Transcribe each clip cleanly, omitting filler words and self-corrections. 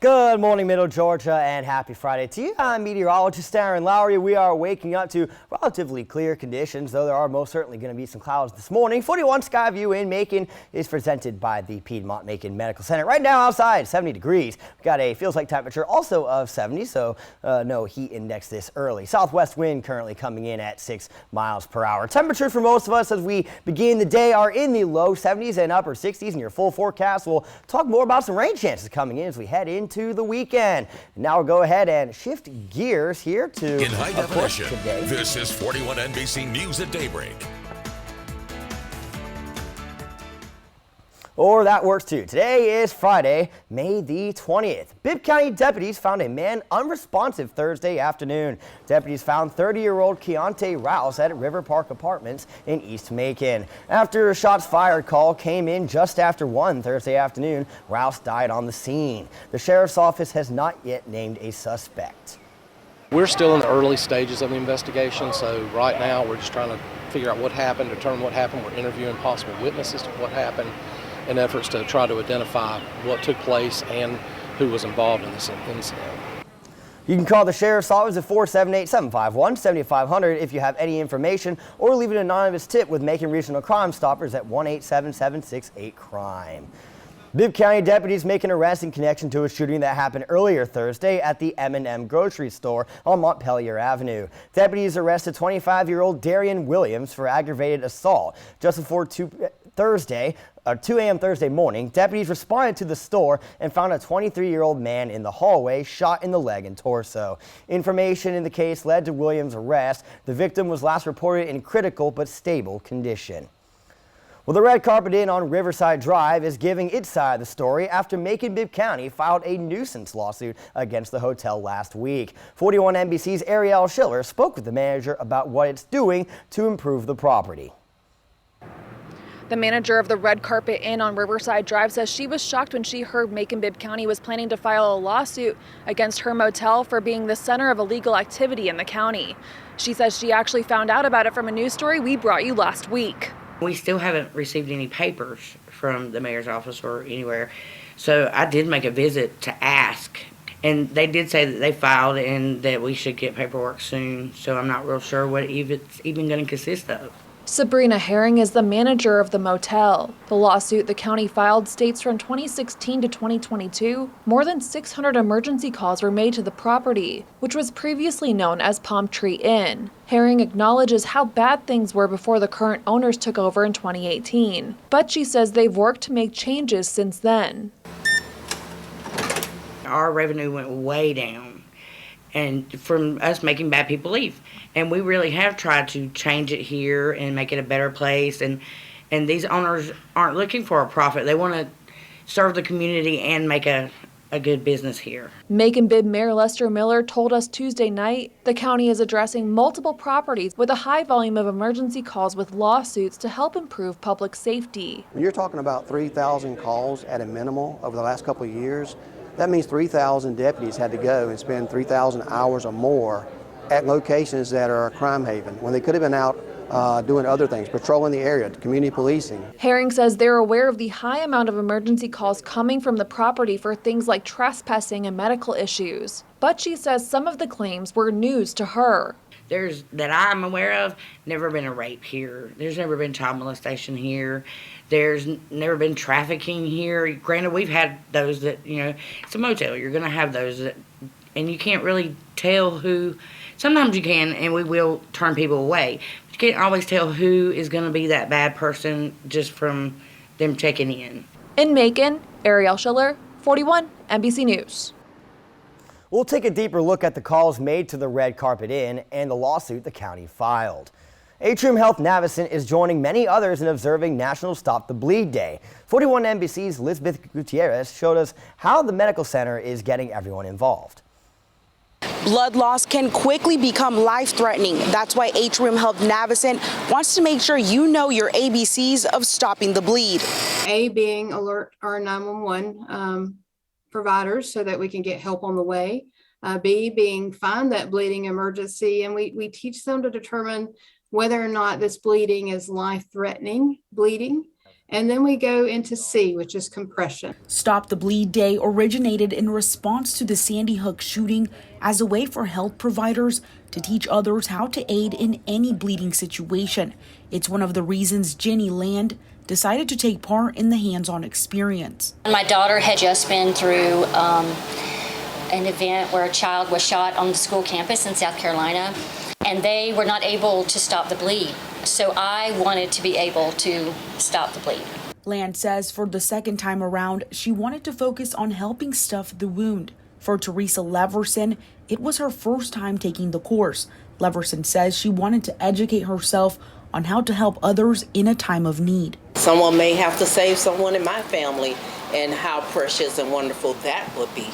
Good morning, Middle Georgia, and happy Friday to you. I'm meteorologist Aaron Lowry. We are waking up to relatively clear conditions, though there are most certainly going to be some clouds this morning. 41 sky view in Macon is presented by the Piedmont Macon Medical Center. Right now outside, 70 degrees. We've got a feels like temperature also of 70, so no heat index this early. Southwest wind currently coming in at 6 miles per hour. Temperatures for most of us as we begin the day are in the low 70s and upper 60s. In your full forecast, we'll talk more about some rain chances coming in as we head into the weekend. Now we'll go ahead and shift gears here to in high definition. This is 41 NBC News at Daybreak. Or that works too. Today is Friday, May the 20th. Bibb County deputies found a man unresponsive Thursday afternoon. Deputies found 30-year-old Keontae Rouse at River Park Apartments in East Macon. After a shots fired call came in just after 1 Thursday afternoon, Rouse died on the scene. The sheriff's office has not yet named a suspect. We're still in the early stages of the investigation, so right now we're just trying to figure out what happened, determine what happened. We're interviewing possible witnesses to what happened in efforts to try to identify what took place and who was involved in this incident. You can call the sheriff's office at 478-751-7500 if you have any information, or leave an anonymous tip with Macon Regional Crime Stoppers at 1-877-668-CRIME. Bibb County deputies make an arrest in connection to a shooting that happened earlier Thursday at the M&M grocery store on Montpelier Avenue. Deputies arrested 25-year-old Darian Williams for aggravated assault. Just before 2 a.m. Thursday morning, deputies responded to the store and found a 23-year-old man in the hallway shot in the leg and torso. Information in the case led to Williams' arrest. The victim was last reported in critical but stable condition. Well, the Red Carpet Inn on Riverside Drive is giving its side of the story after Macon-Bibb County filed a nuisance lawsuit against the hotel last week. 41 NBC's Ariel Schiller spoke with the manager about what it's doing to improve the property. The manager of the Red Carpet Inn on Riverside Drive says she was shocked when she heard Macon-Bibb County was planning to file a lawsuit against her motel for being the center of illegal activity in the county. She says she actually found out about it from a news story we brought you last week. We still haven't received any papers from the mayor's office or anywhere, so I did make a visit to ask, and they did say that they filed and that we should get paperwork soon, so I'm not real sure what it's even going to consist of. Sabrina Herring is the manager of the motel. The lawsuit the county filed states from 2016 to 2022, more than 600 emergency calls were made to the property, which was previously known as Palm Tree Inn. Herring acknowledges how bad things were before the current owners took over in 2018, but she says they've worked to make changes since then. Our revenue went way down, and from us making bad people leave. And we really have tried to change it here and make it a better place. And these owners aren't looking for a profit. They want to serve the community and make a good business here. Macon-Bibb Mayor Lester Miller told us Tuesday night the county is addressing multiple properties with a high volume of emergency calls with lawsuits to help improve public safety. You're talking about 3,000 calls at a minimal over the last couple of years. That means 3,000 deputies had to go and spend 3,000 hours or more at locations that are a crime haven when they could have been out doing other things, patrolling the area, community policing. Herring says they're aware of the high amount of emergency calls coming from the property for things like trespassing and medical issues. But she says some of the claims were news to her. That I'm aware of, never been a rape here. There's never been child molestation here. There's never been trafficking here. Granted, we've had those that, it's a motel. You're going to have those that, and you can't really tell who. Sometimes you can, and we will turn people away. But you can't always tell who is going to be that bad person just from them checking in. In Macon, Ariel Schiller, 41 NBC News. We'll take a deeper look at the calls made to the Red Carpet Inn and the lawsuit the county filed. Atrium Health Navicent is joining many others in observing National Stop the Bleed Day. 41 NBC's Elizabeth Gutierrez showed us how the medical center is getting everyone involved. Blood loss can quickly become life-threatening. That's why Atrium Health Navicent wants to make sure you know your ABCs of stopping the bleed. A being alert our 911 providers so that we can get help on the way. B being find that bleeding emergency, and we teach them to determine whether or not this bleeding is life-threatening bleeding And then we go into C, which is compression. Stop the Bleed Day originated in response to the Sandy Hook shooting as a way for health providers to teach others how to aid in any bleeding situation. It's one of the reasons Jenny Land decided to take part in the hands-on experience. My daughter had just been through an event where a child was shot on the school campus in South Carolina, and they were not able to stop the bleed. So I wanted to be able to stop the bleed. Land says for the second time around, she wanted to focus on helping stuff the wound. For Teresa Leverson, it was her first time taking the course. Leverson says she wanted to educate herself on how to help others in a time of need. Someone may have to save someone in my family, and how precious and wonderful that would be.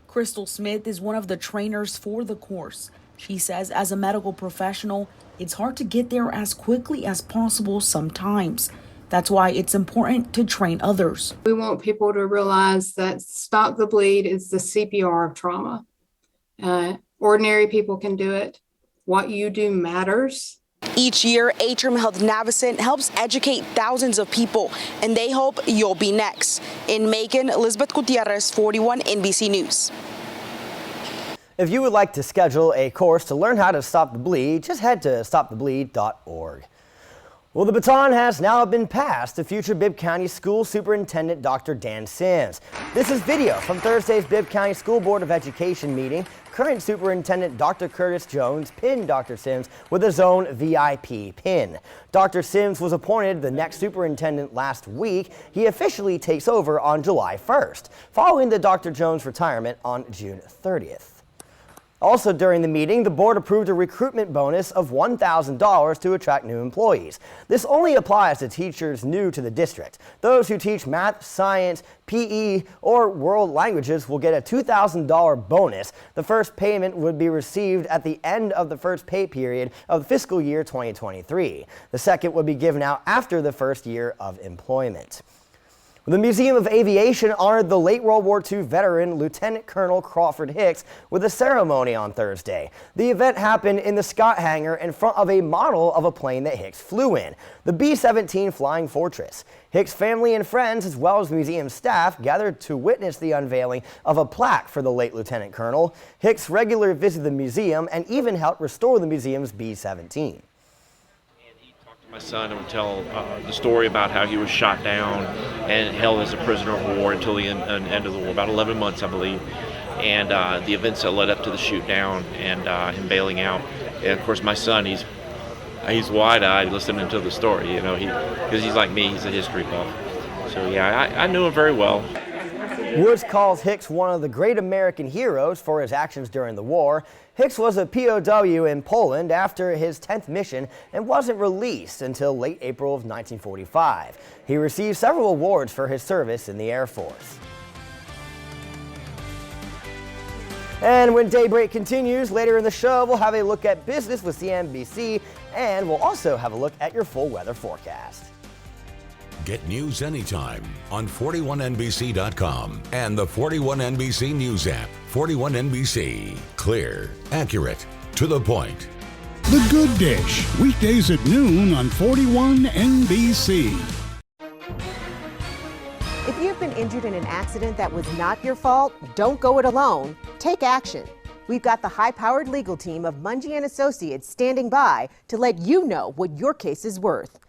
Crystal Smith is one of the trainers for the course. She says as a medical professional, it's hard to get there as quickly as possible sometimes. That's why it's important to train others. We want people to realize that Stop the Bleed is the CPR of trauma. Ordinary people can do it. What you do matters. Each year, Atrium Health Navicent helps educate thousands of people, and they hope you'll be next. In Macon, Elizabeth Gutierrez, 41 NBC News. If you would like to schedule a course to learn how to stop the bleed, just head to stopthebleed.org. Well, the baton has now been passed to future Bibb County School Superintendent Dr. Dan Sims. This is video from Thursday's Bibb County School Board of Education meeting. Current Superintendent Dr. Curtis Jones pinned Dr. Sims with his own VIP pin. Dr. Sims was appointed the next superintendent last week. He officially takes over on July 1st, following the Dr. Jones retirement on June 30th. Also during the meeting, the board approved a recruitment bonus of $1,000 to attract new employees. This only applies to teachers new to the district. Those who teach math, science, PE, or world languages will get a $2,000 bonus. The first payment would be received at the end of the first pay period of the fiscal year 2023. The second would be given out after the first year of employment. The Museum of Aviation honored the late World War II veteran Lieutenant Colonel Crawford Hicks with a ceremony on Thursday. The event happened in the Scott hangar in front of a model of a plane that Hicks flew in, the B-17 Flying Fortress. Hicks' family and friends, as well as museum staff, gathered to witness the unveiling of a plaque for the late Lieutenant Colonel. Hicks regularly visited the museum and even helped restore the museum's B-17. My son would tell the story about how he was shot down and held as a prisoner of war until the end of the war, about 11 months, I believe, and the events that led up to the shoot down and him bailing out. And of course, my son, he's wide-eyed listening to the story, you know, because he's like me, he's a history buff. So yeah, I knew him very well. Woods calls Hicks one of the great American heroes for his actions during the war. Hicks was a POW in Poland after his 10th mission and wasn't released until late April of 1945. He received several awards for his service in the Air Force. And when Daybreak continues, later in the show, we'll have a look at business with CNBC, and we'll also have a look at your full weather forecast. Get news anytime on 41NBC.com and the 41NBC News app. 41NBC. Clear, accurate, to the point. The Good Dish, weekdays at noon on 41NBC. If you've been injured in an accident that was not your fault, don't go it alone. Take action. We've got the high-powered legal team of Mungie & Associates standing by to let you know what your case is worth.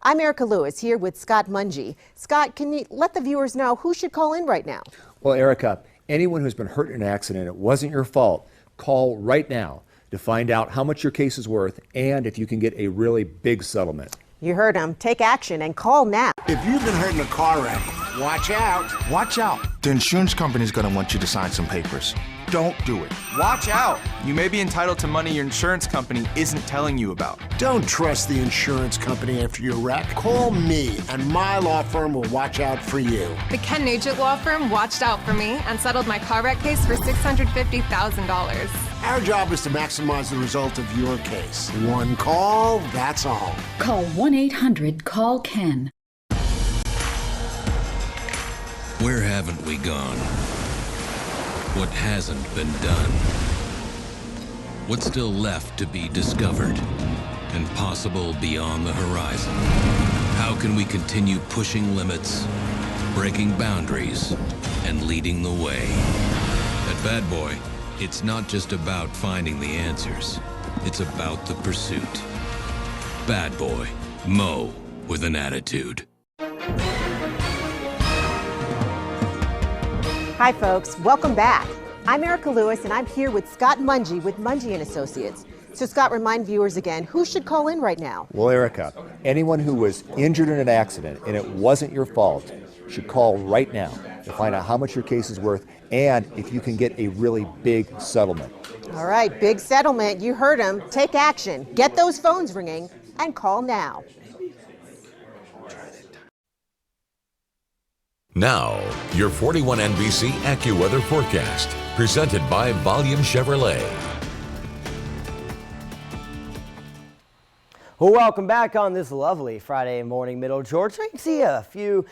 I'm Erica Lewis here with Scott Mungie. Scott, can you let the viewers know who should call in right now? Well, Erica, anyone who's been hurt in an accident, it wasn't your fault, call right now to find out how much your case is worth and if you can get a really big settlement. You heard him. Take action and call now. If you've been hurt in a car wreck, watch out. Watch out. The insurance company's going to want you to sign some papers. Don't do it. Watch out. You may be entitled to money your insurance company isn't telling you about. Don't trust the insurance company after your wreck. Call me, and my law firm will watch out for you. The Ken Nugent Law Firm watched out for me and settled my car wreck case for $650,000. Our job is to maximize the result of your case. One call, that's all. Call 1-800-CALL-KEN. Where haven't we gone? What hasn't been done? What's still left to be discovered and possible beyond the horizon? How can we continue pushing limits, breaking boundaries, and leading the way? At Bad Boy, it's not just about finding the answers. It's about the pursuit. Bad Boy. Mo with an attitude. Hi, folks. Welcome back. I'm Erica Lewis, and I'm here with Scott Mungie with Mungie & Associates. So, Scott, remind viewers again, who should call in right now? Well, Erica, anyone who was injured in an accident and it wasn't your fault should call right now to find out how much your case is worth and if you can get a really big settlement. All right, big settlement. You heard him. Take action. Get those phones ringing and call now. Now, your 41 NBC Accuweather Forecast, presented by Volume Chevrolet. Well, welcome back on this lovely Friday morning, Middle Georgia. You can see a few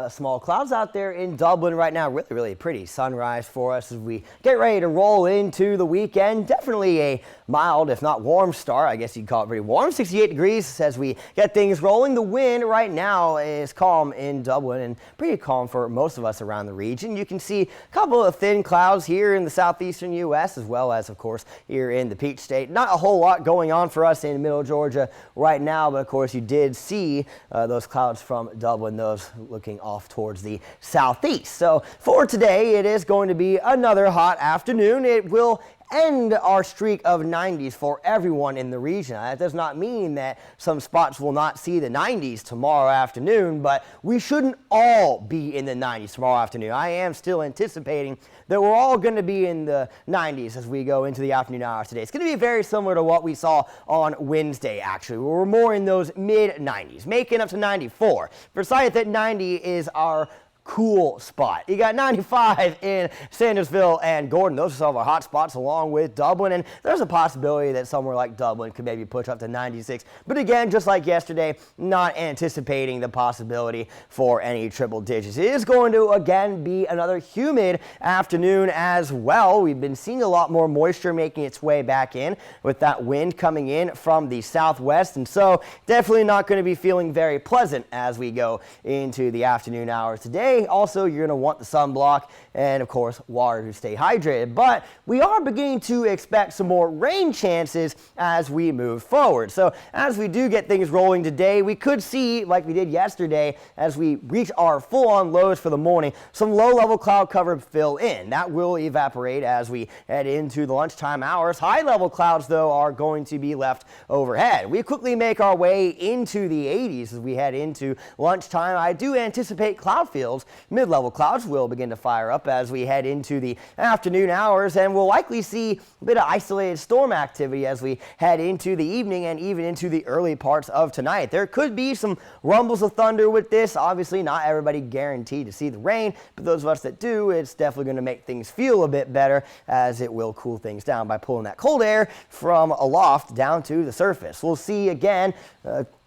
small clouds out there in Dublin right now. Really, really pretty sunrise for us as we get ready to roll into the weekend. Definitely a mild, if not warm start. I guess you'd call it pretty warm. 68 degrees as we get things rolling. The wind right now is calm in Dublin and pretty calm for most of us around the region. You can see a couple of thin clouds here in the southeastern U.S. as well as, of course, here in the Peach State. Not a whole lot going on for us in Middle Georgia right now, but of course you did see those clouds from Dublin, those looking off towards the southeast. So for today, it is going to be another hot afternoon. It will end our streak of 90s for everyone in the region. That does not mean that some spots will not see the 90s tomorrow afternoon, but we shouldn't all be in the 90s tomorrow afternoon. I am still anticipating that we're all going to be in the 90s as we go into the afternoon hours today. It's going to be very similar to what we saw on Wednesday, actually. We're more in those mid-90s, making up to 94. Decided that 90 is our cool spot. You got 95 in Sandersville and Gordon. Those are some of our hot spots along with Dublin, and there's a possibility that somewhere like Dublin could maybe push up to 96. But again, just like yesterday, not anticipating the possibility for any triple digits. It is going to again be another humid afternoon as well. We've been seeing a lot more moisture making its way back in with that wind coming in from the southwest, and so definitely not going to be feeling very pleasant as we go into the afternoon hours today. Also, you're going to want the sunblock and, of course, water to stay hydrated. But we are beginning to expect some more rain chances as we move forward. So as we do get things rolling today, we could see, like we did yesterday, as we reach our full-on lows for the morning, some low-level cloud cover fill in. That will evaporate as we head into the lunchtime hours. High-level clouds, though, are going to be left overhead. We quickly make our way into the 80s as we head into lunchtime. I do anticipate cloud fields. Mid-level clouds will begin to fire up as we head into the afternoon hours, and we'll likely see a bit of isolated storm activity as we head into the evening and even into the early parts of tonight. There could be some rumbles of thunder with this. Obviously, not everybody guaranteed to see the rain, but those of us that do, it's definitely going to make things feel a bit better as it will cool things down by pulling that cold air from aloft down to the surface. We'll see again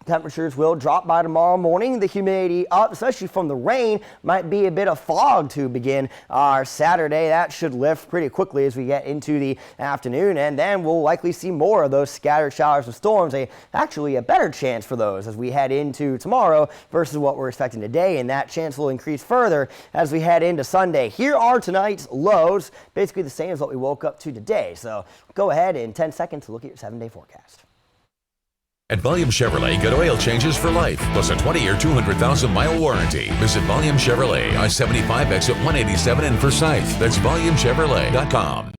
temperatures will drop by tomorrow morning. The humidity up, especially from the rain, might be a bit of fog to begin our Saturday. That should lift pretty quickly as we get into the afternoon, and then we'll likely see more of those scattered showers and storms. Actually a better chance for those as we head into tomorrow versus what we're expecting today, and that chance will increase further as we head into Sunday. Here are tonight's lows, basically the same as what we woke up to today. So go ahead in 10 seconds to look at your 7-day forecast. At Volume Chevrolet, get oil changes for life, plus a 20-year, 200,000-mile warranty. Visit Volume Chevrolet, I-75 exit 187 in Forsyth. That's volumechevrolet.com.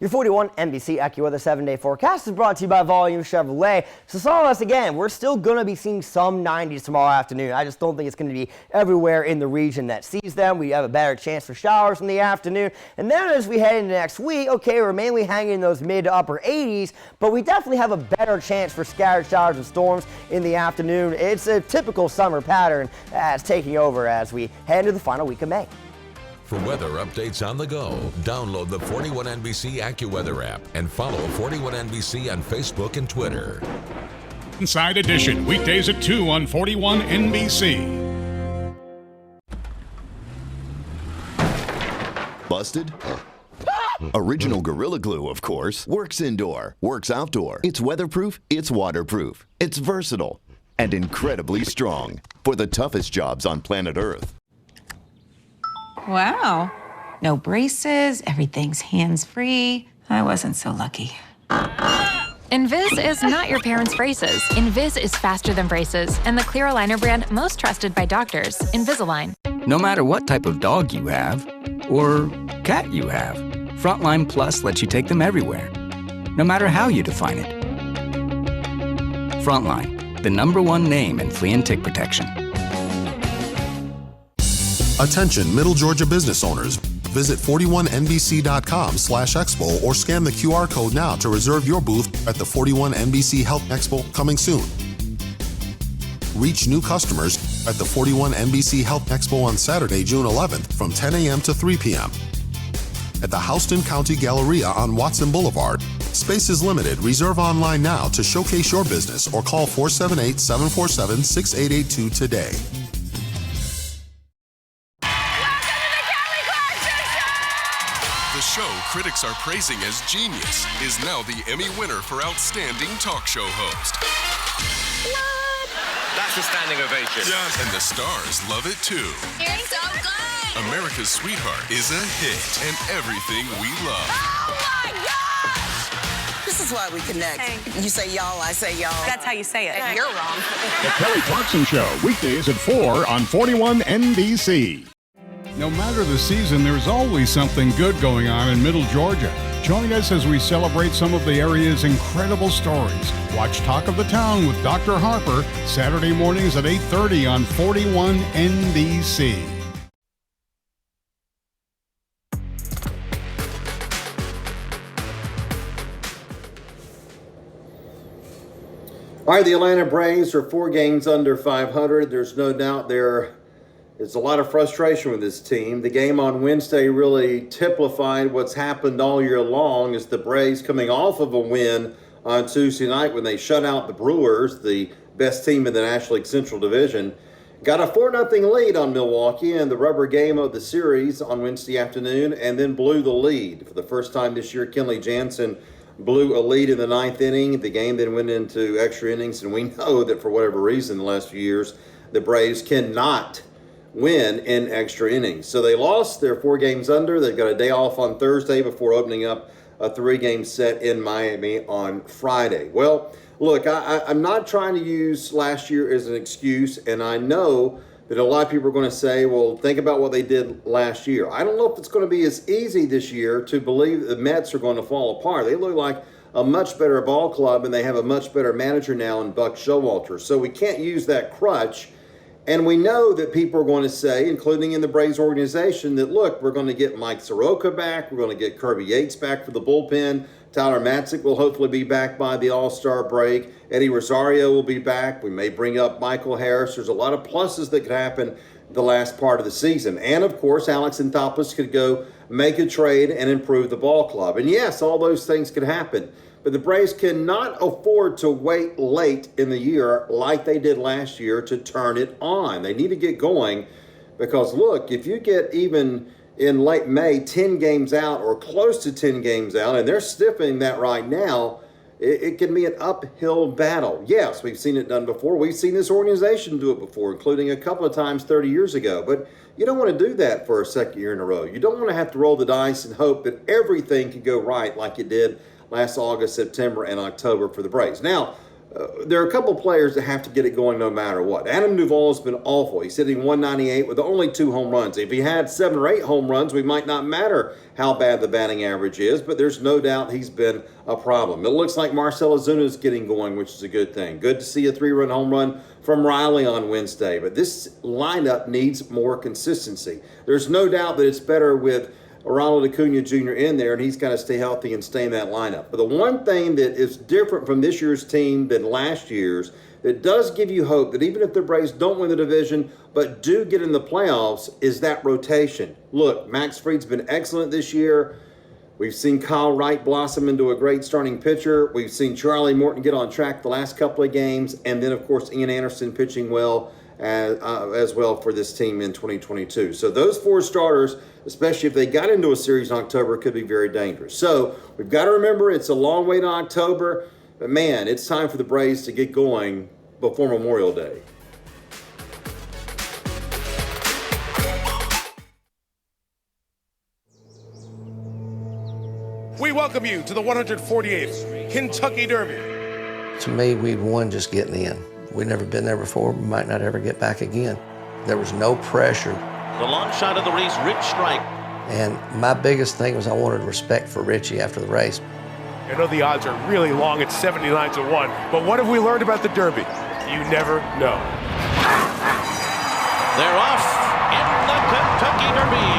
Your 41 NBC Accuweather 7-day forecast is brought to you by Volume Chevrolet. So some of us, again, we're still going to be seeing some 90s tomorrow afternoon. I just don't think it's going to be everywhere in the region that sees them. We have a better chance for showers in the afternoon. And then as we head into next week, okay, we're mainly hanging in those mid to upper 80s, but we definitely have a better chance for scattered showers and storms in the afternoon. It's a typical summer pattern that's taking over as we head into the final week of May. For weather updates on the go, download the 41NBC Accuweather app and follow 41NBC on Facebook and Twitter. Inside Edition, weekdays at 2 on 41NBC. Busted? Original Gorilla Glue, of course. Works indoor, works outdoor. It's weatherproof, it's waterproof. It's versatile and incredibly strong for the toughest jobs on planet Earth. Wow. No braces, everything's hands-free. I wasn't so lucky. Invis is not your parents' braces. Invis is faster than braces and the clear aligner brand most trusted by doctors, Invisalign. No matter what type of dog you have or cat you have, Frontline Plus lets you take them everywhere, no matter how you define it. Frontline, the #1 name in flea and tick protection. Attention Middle Georgia business owners. Visit 41nbc.com/expo or scan the QR code now to reserve your booth at the 41 NBC Health Expo coming soon. Reach new customers at the 41 NBC Health Expo on Saturday, June 11th from 10 a.m. to 3 p.m. At the Houston County Galleria on Watson Boulevard. Space is limited. Reserve online now to showcase your business or call 478-747-6882 today. The show critics are praising as genius is now the Emmy winner for Outstanding Talk Show Host. What? That's a standing ovation. Yes. And the stars love it too. You're so good. America's Sweetheart is a hit and everything we love. Oh my gosh! This is why we connect. You say y'all, I say y'all. That's how you say it. You're wrong. The Kelly Clarkson Show, weekdays at 4 on 41 NBC. No matter the season, there's always something good going on in Middle Georgia. Join us as we celebrate some of the area's incredible stories. Watch Talk of the Town with Dr. Harper, Saturday mornings at 8:30 on 41 NBC. All right, the Atlanta Braves are 4 games under 500. There's no doubt there's a lot of frustration with this team. The game on Wednesday really typified what's happened all year long as the Braves coming off of a win on Tuesday night when they shut out the Brewers, the best team in the National League Central Division. Got a 4-0 lead on Milwaukee in the rubber game of the series on Wednesday afternoon and then blew the lead. For the first time this year, Kenley Jansen blew a lead in the 9th inning. The game then went into extra innings, and we know that for whatever reason the last few years, the Braves cannot win in extra innings. So they lost. They're 4 games under. They've got a day off on Thursday before opening up a 3-game set in Miami on Friday. Well, look, I'm not trying to use last year as an excuse, and I know that a lot of people are going to say, well, think about what they did last year. I don't know if it's going to be as easy this year to believe that the Mets are going to fall apart. They look like a much better ball club, and they have a much better manager now in Buck Showalter. So we can't use that crutch. And we know that people are going to say, including in the Braves organization, that, look, we're going to get Mike Soroka back. We're going to get Kirby Yates back for the bullpen. Tyler Matzik will hopefully be back by the All-Star break. Eddie Rosario will be back. We may bring up Michael Harris. There's a lot of pluses that could happen the last part of the season. And, of course, Alex Anthopoulos could go make a trade and improve the ball club. And, yes, all those things could happen. But the Braves cannot afford to wait late in the year like they did last year to turn it on. They need to get going because, look, if you get even in late May 10 games out or close to 10 games out, and they're stiffening that right now, it can be an uphill battle. Yes, we've seen it done before. We've seen this organization do it before, including a couple of times 30 years ago. But you don't want to do that for a second year in a row. You don't want to have to roll the dice and hope that everything can go right like it did last August, September, and October for the Braves. Now, there are a couple players that have to get it going no matter what. Adam Duvall has been awful. He's hitting 198 with only 2 home runs. If he had 7 or 8 home runs, we might not matter how bad the batting average is, but there's no doubt he's been a problem. It looks like Marcell Ozuna is getting going, which is a good thing. Good to see a 3-run home run from Riley on Wednesday, but this lineup needs more consistency. There's no doubt that it's better with Ronald Acuna Jr. in there, and he's got to stay healthy and stay in that lineup. But the one thing that is different from this year's team than last year's that does give you hope that even if the Braves don't win the division but do get in the playoffs is that rotation. Look, Max Fried's been excellent this year. We've seen Kyle Wright blossom into a great starting pitcher. We've seen Charlie Morton get on track the last couple of games. And then, of course, Ian Anderson pitching well as well for this team in 2022. So those 4 starters especially if they got into a series in October, it could be very dangerous. So we've got to remember it's a long way to October, but man, it's time for the Braves to get going before Memorial Day. We welcome you to the 148th Kentucky Derby. To me, we'd won just getting in. We'd never been there before. We might not ever get back again. There was no pressure. The long shot of the race, Rich Strike. And my biggest thing was I wanted respect for Richie after the race. I know the odds are really long at 79-1, but what have we learned about the Derby? You never know. They're off in the Kentucky Derby.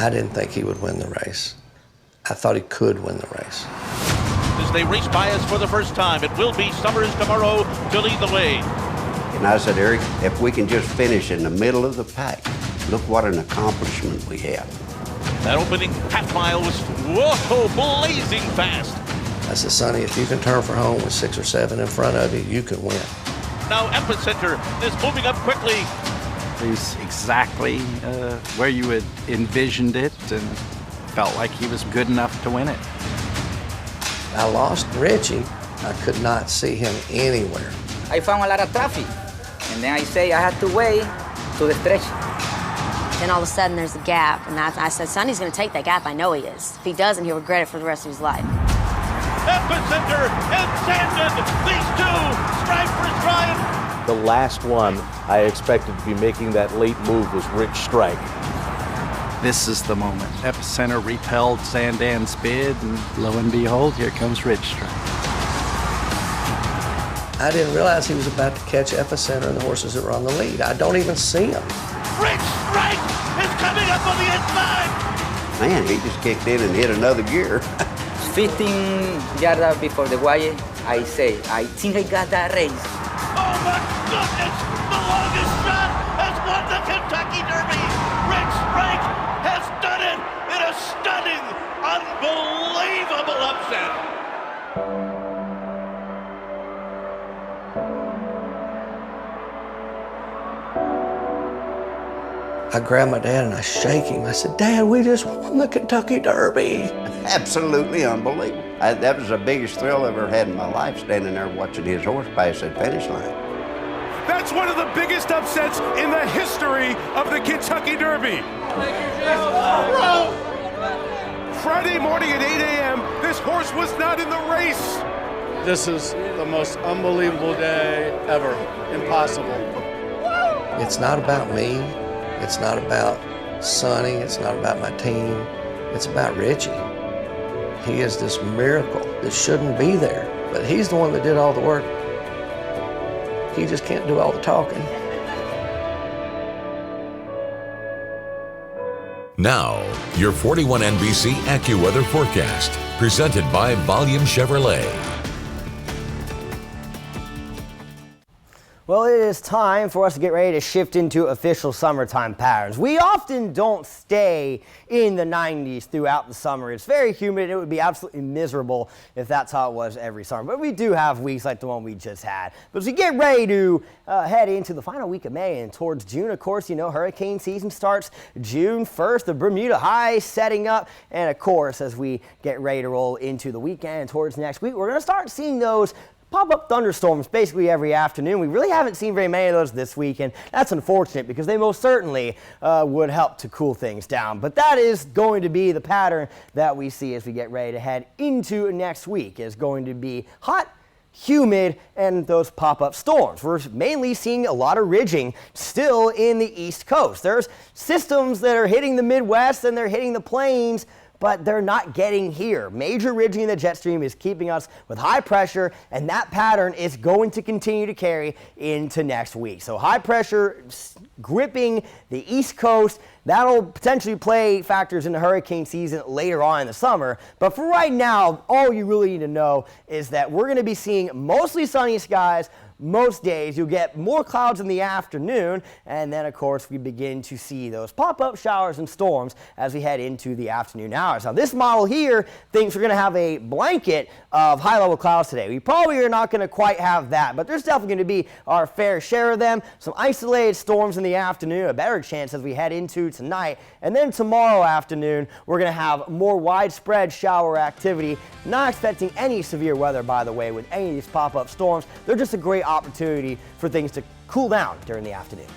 I didn't think he would win the race. I thought he could win the race. As they race by us for the first time, it will be Summers tomorrow to lead the way. And I said, Eric, if we can just finish in the middle of the pack, look what an accomplishment we have. That opening half mile was, whoa, blazing fast. I said, Sonny, if you can turn for home with 6 or 7 in front of you, you can win. Now Epicenter is moving up quickly. He's exactly where you had envisioned it and felt like he was good enough to win it. I lost Richie. I could not see him anywhere. I found a lot of traffic, and then I say I had to wait to the stretch. Then all of a sudden there's a gap, and I said, Sonny's going to take that gap. I know he is. If he doesn't, he'll regret it for the rest of his life. Epicenter and Sandon, these two strive for stride. The last one I expected to be making that late move was Rich Strike. This is the moment. Epicenter repelled Sandan's bid, and lo and behold, here comes Rich Strike. I didn't realize he was about to catch Epicenter and the horses that were on the lead. I don't even see him. Rich Strike is coming up on the inside. Man, he just kicked in and hit another gear. 15 yards before the wire, I say, I think I got that race. Oh my goodness! The longest shot has won the Kentucky Derby. Rich Strike has done it in a stunning, unbelievable upset. I grabbed my dad and I shake him. I said, Dad, we just won the Kentucky Derby. Absolutely unbelievable. That was the biggest thrill I've ever had in my life, standing there watching his horse pass that finish line. That's one of the biggest upsets in the history of the Kentucky Derby. Friday morning at 8 a.m., this horse was not in the race. This is the most unbelievable day ever. Impossible. It's not about me. It's not about Sonny. It's not about my team. It's about Richie. He is this miracle that shouldn't be there, but he's the one that did all the work. He just can't do all the talking. Now, your 41 NBC Accuweather Forecast, presented by Volume Chevrolet. Well, it is time for us to get ready to shift into official summertime patterns. We often don't stay in the 90s throughout the summer. It's very humid. It would be absolutely miserable if that's how it was every summer. But we do have weeks like the one we just had. But as we get ready to head into the final week of May and towards June, of course, you know, hurricane season starts June 1st. The Bermuda High setting up. And, of course, as we get ready to roll into the weekend and towards next week, we're going to start seeing those pop-up thunderstorms basically every afternoon. We really haven't seen very many of those this week, and that's unfortunate because they most certainly would help to cool things down. But that is going to be the pattern that we see as we get ready to head into next week. It's going to be hot, humid, and those pop-up storms. We're mainly seeing a lot of ridging still in the East Coast. There's systems that are hitting the Midwest and they're hitting the plains, but they're not getting here. Major ridging in the jet stream is keeping us with high pressure, and that pattern is going to continue to carry into next week. So high pressure gripping the East Coast. That'll potentially play factors in the hurricane season later on in the summer. But for right now, all you really need to know is that we're going to be seeing mostly sunny skies, most days you'll get more clouds in the afternoon, and then of course we begin to see those pop-up showers and storms as we head into the afternoon hours. Now this model here thinks we're going to have a blanket of high-level clouds today. We probably are not going to quite have that, but there's definitely going to be our fair share of them. Some isolated storms in the afternoon, a better chance as we head into tonight, and then tomorrow afternoon we're going to have more widespread shower activity. Not expecting any severe weather, by the way, with any of these pop-up storms. They're just a great opportunity for things to cool down during the afternoon.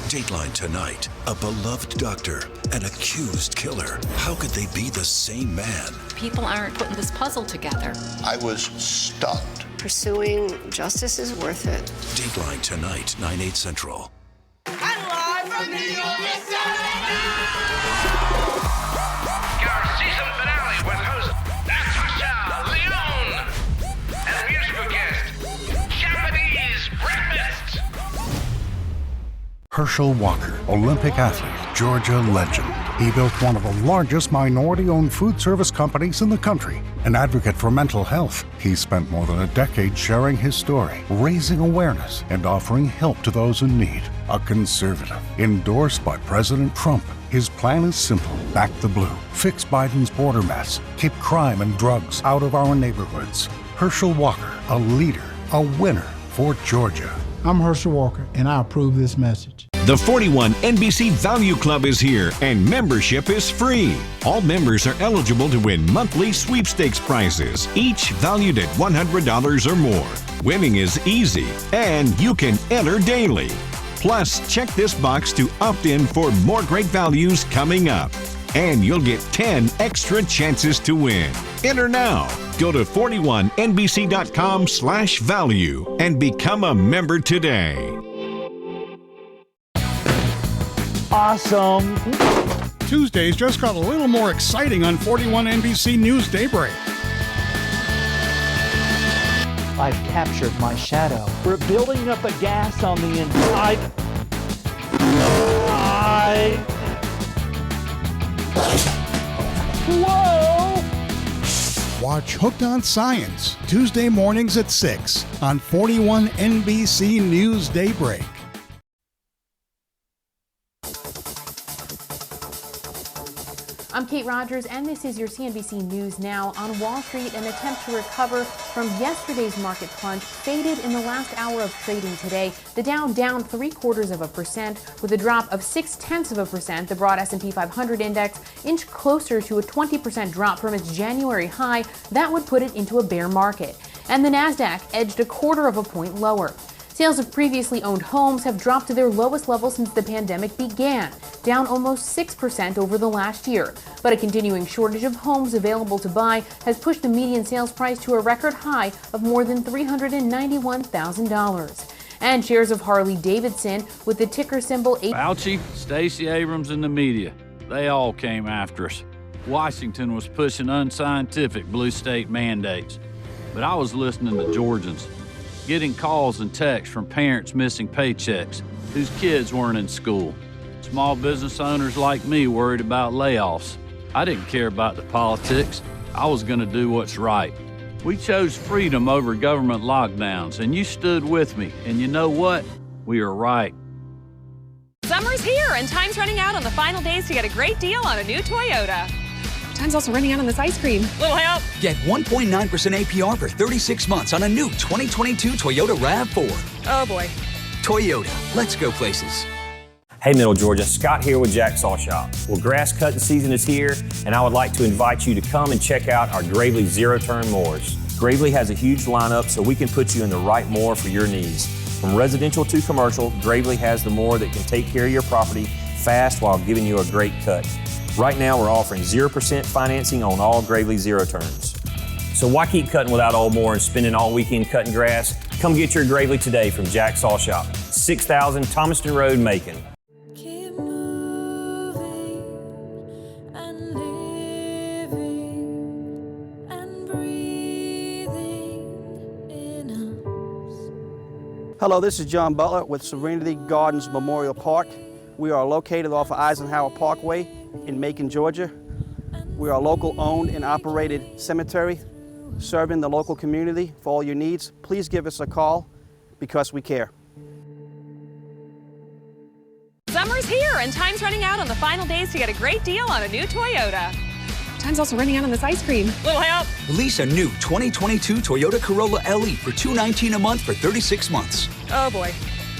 Dateline tonight. A beloved doctor, an accused killer. How could they be the same man? People aren't putting this puzzle together. I was stunned. Pursuing justice is worth it. Dateline tonight, 9/8 Central. And live from New York, it's Our season finale with host Natasha Leone and musical guest Japanese Breakfast. Herschel Walker, Olympic athlete, Georgia legend. He built one of the largest minority-owned food service companies in the country. An advocate for mental health, he spent more than a decade sharing his story, raising awareness, and offering help to those in need. A conservative, endorsed by President Trump. His plan is simple: back the blue, fix Biden's border mess, keep crime and drugs out of our neighborhoods. Herschel Walker, a leader, a winner for Georgia. I'm Herschel Walker, and I approve this message. The 41 NBC Value Club is here, and membership is free. All members are eligible to win monthly sweepstakes prizes, each valued at $100 or more. Winning is easy, and you can enter daily. Plus, check this box to opt in for more great values coming up. And you'll get 10 extra chances to win. Enter now. Go to 41nbc.com/value and become a member today. Awesome. Tuesdays just got a little more exciting on 41 NBC News Daybreak. I've captured my shadow. We're building up a gas on the inside. Whoa! Watch Hooked on Science, Tuesday mornings at 6 on 41 NBC News Daybreak. I'm Kate Rogers, and this is your CNBC News Now. On Wall Street, an attempt to recover from yesterday's market plunge faded in the last hour of trading today. The Dow down 0.75% with a drop of 0.6%. The broad S&P 500 index inched closer to a 20% drop from its January high. That would put it into a bear market. And the Nasdaq edged 0.25 point lower. Sales of previously owned homes have dropped to their lowest level since the pandemic began, down almost 6% over the last year. But a continuing shortage of homes available to buy has pushed the median sales price to a record high of more than $391,000. And shares of Harley-Davidson with the ticker symbol Fauci, Stacey Abrams, and the media, they all came after us. Washington was pushing unscientific blue state mandates, but I was listening to Georgians, getting calls and texts from parents missing paychecks whose kids weren't in school. Small business owners like me worried about layoffs. I didn't care about the politics. I was going to do what's right. We chose freedom over government lockdowns, and you stood with me. And you know what? We are right. Summer's here, and time's running out on the final days to get a great deal on a new Toyota. Time's also running out on this ice cream. Little help? Get 1.9% APR for 36 months on a new 2022 Toyota RAV4. Oh boy. Toyota, let's go places. Hey Middle Georgia, Scott here with Jack Saw Shop. Well, grass cutting season is here, and I would like to invite you to come and check out our Gravely zero-turn mowers. Gravely has a huge lineup, so we can put you in the right mower for your needs. From residential to commercial, Gravely has the mower that can take care of your property fast while giving you a great cut. Right now, we're offering 0% financing on all Gravely zero turns. So why keep cutting without old mower and spending all weekend cutting grass? Come get your Gravely today from Jack Saw Shop, 6000 Thomaston Road, Macon. Hello, this is John Butler with Serenity Gardens Memorial Park. We are located off of Eisenhower Parkway in Macon, Georgia. We are a local owned and operated cemetery. serving the local community for all your needs, please give us a call because we care. Summer's here and time's running out on the final days to get a great deal on a new Toyota. Time's also running out on this ice cream. Little help? Lease a new 2022 Toyota Corolla LE for $219 a month for 36 months. Oh boy.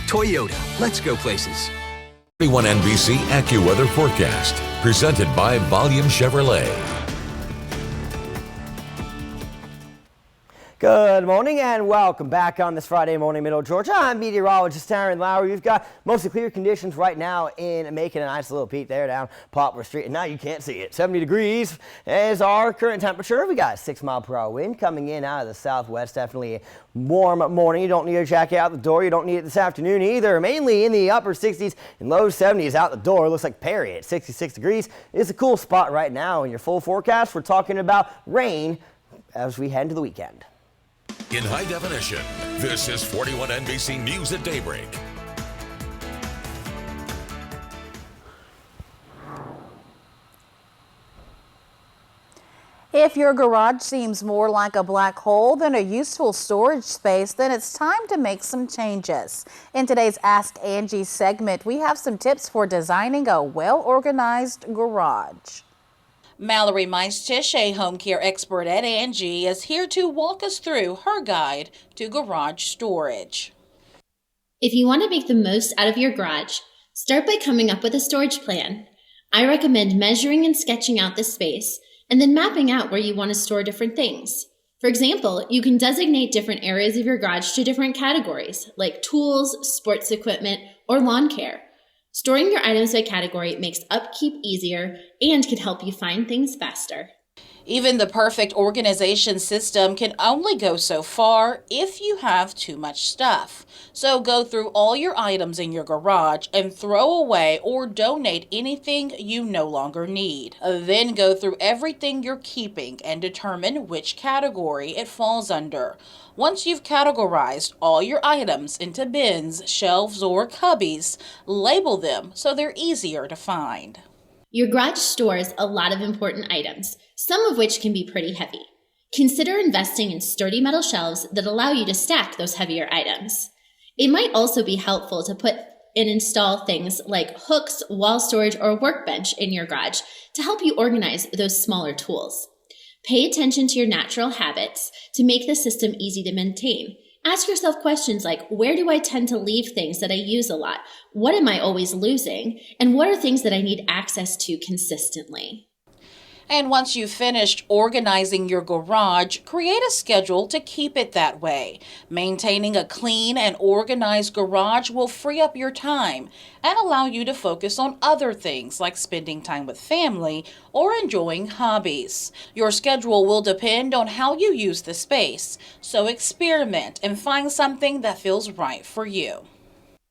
Toyota, let's go places. 41 NBC Accuweather Forecast, presented by Volume Chevrolet. Good morning and welcome back on this Friday morning, Middle Georgia. I'm meteorologist Aaron Lowry. We've got mostly clear conditions right now in making a nice little peek there down Poplar Street. And now you can't see it. 70 degrees is our current temperature. We got a 6-mile-per-hour wind coming in out of the southwest. Definitely a warm morning. You don't need a jacket out the door. You don't need it this afternoon either. Mainly in the upper 60s and low 70s out the door. Looks like Perry at 66 degrees is a cool spot right now. In your full forecast, we're talking about rain as we head into the weekend. In high definition, this is 41 NBC News at Daybreak. If your garage seems more like a black hole than a useful storage space, then it's time to make some changes. In today's Ask Angie segment, we have some tips for designing a well-organized garage. Mallory Meistish, a home care expert at Angie, is here to walk us through her guide to garage storage. If you want to make the most out of your garage, start by coming up with a storage plan. I recommend measuring and sketching out the space, and then mapping out where you want to store different things. For example, you can designate different areas of your garage to different categories, like tools, sports equipment, or lawn care. Storing your items by category makes upkeep easier and can help you find things faster. Even the perfect organization system can only go so far if you have too much stuff. So go through all your items in your garage and throw away or donate anything you no longer need. Then go through everything you're keeping and determine which category it falls under. Once you've categorized all your items into bins, shelves, or cubbies, label them so they're easier to find. Your garage stores a lot of important items, some of which can be pretty heavy. Consider investing in sturdy metal shelves that allow you to stack those heavier items. It might also be helpful to put and install things like hooks, wall storage, or a workbench in your garage to help you organize those smaller tools. Pay attention to your natural habits to make the system easy to maintain. Ask yourself questions like, where do I tend to leave things that I use a lot? What am I always losing? And what are things that I need access to consistently? And once you've finished organizing your garage, create a schedule to keep it that way. Maintaining a clean and organized garage will free up your time and allow you to focus on other things like spending time with family or enjoying hobbies. Your schedule will depend on how you use the space, so experiment and find something that feels right for you.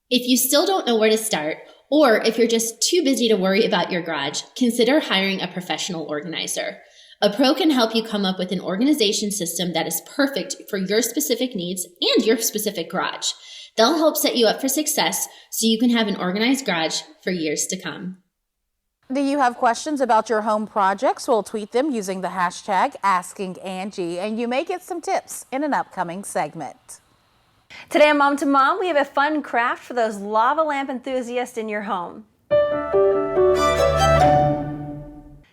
If you still don't know where to start, or if you're just too busy to worry about your garage, consider hiring a professional organizer. A pro can help you come up with an organization system that is perfect for your specific needs and your specific garage. They'll help set you up for success so you can have an organized garage for years to come. Do you have questions about your home projects? We'll tweet them using the hashtag AskingAngie, and you may get some tips in an upcoming segment. Today on Mom to Mom, we have a fun craft for those lava lamp enthusiasts in your home.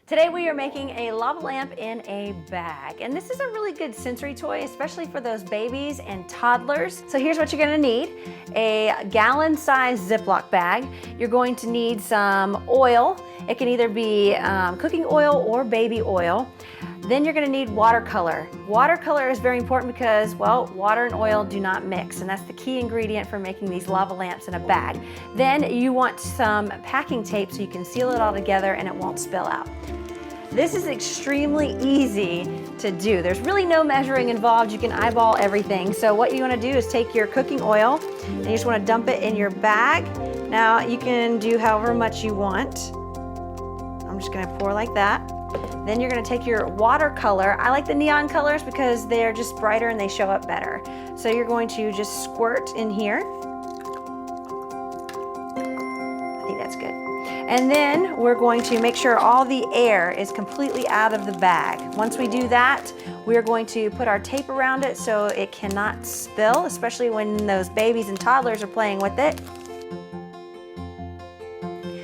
Today we are making a lava lamp in a bag, and this is a really good sensory toy, especially for those babies and toddlers. So here's what you're going to need: a gallon-sized Ziploc bag. You're going to need some oil. It can either be cooking oil or baby oil. Then you're going to need watercolor. Watercolor is very important because, well, water and oil do not mix, and that's the key ingredient for making these lava lamps in a bag. Then you want some packing tape so you can seal it all together and it won't spill out. This is extremely easy to do. There's really no measuring involved. You can eyeball everything. So what you want to do is take your cooking oil and you just want to dump it in your bag. Now you can do however much you want. I'm just going to pour like that. Then you're going to take your watercolor. I like the neon colors because they're just brighter and they show up better. So you're going to just squirt in here. I think that's good. And then we're going to make sure all the air is completely out of the bag. Once we do that, we're going to put our tape around it so it cannot spill, especially when those babies and toddlers are playing with it.